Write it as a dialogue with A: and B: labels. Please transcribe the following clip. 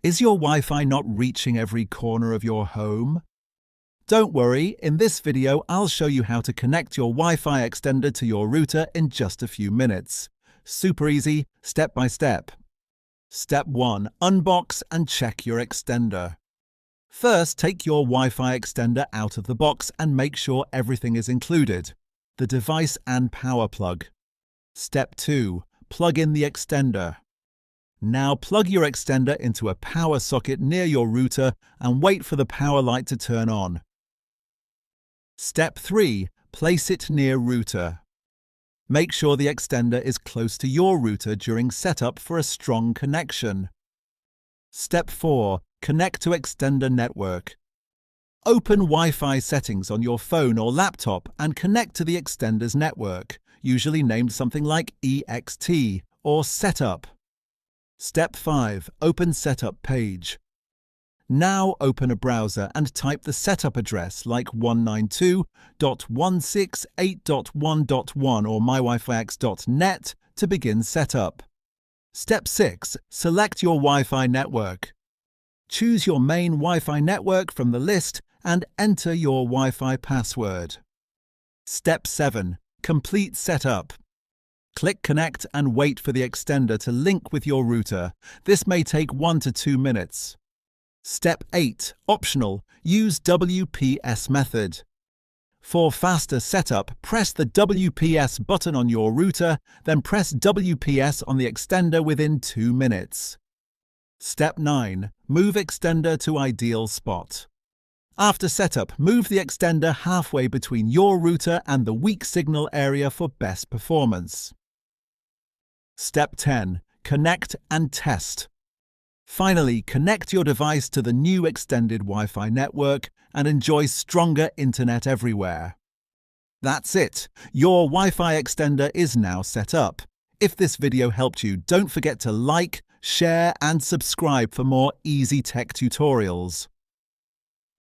A: Is your Wi-Fi not reaching every corner of your home? Don't worry, in this video I'll show you how to connect your Wi-Fi extender to your router in just a few minutes. Super easy, step by step. Step 1. Unbox and check your extender. First, take your Wi-Fi extender out of the box and make sure everything is included: the device and power plug. Step 2. Plug in the extender. Now plug your extender into a power socket near your router and wait for the power light to turn on. Step 3. Place it near router. Make sure the extender is close to your router during setup for a strong connection. Step 4. Connect to extender network. Open Wi-Fi settings on your phone or laptop and connect to the extender's network, usually named something like EXT or Setup. Step 5. Open Setup page. Now open a browser and type the setup address like 192.168.1.1 or mywifix.net to begin setup. Step 6. Select your Wi-Fi network. Choose your main Wi-Fi network from the list and enter your Wi-Fi password. Step 7. Complete setup. Click Connect and wait for the extender to link with your router. This may take 1 to 2 minutes. Step 8. Optional. Use WPS method. For faster setup, press the WPS button on your router, then press WPS on the extender within 2 minutes. Step 9. Move extender to ideal spot. After setup, move the extender halfway between your router and the weak signal area for best performance. Step 10. Connect and test. Finally, connect your device to the new extended Wi-Fi network and enjoy stronger internet everywhere. That's it. Your Wi-Fi extender is now set up. If this video helped you, don't forget to like, share and subscribe for more easy tech tutorials.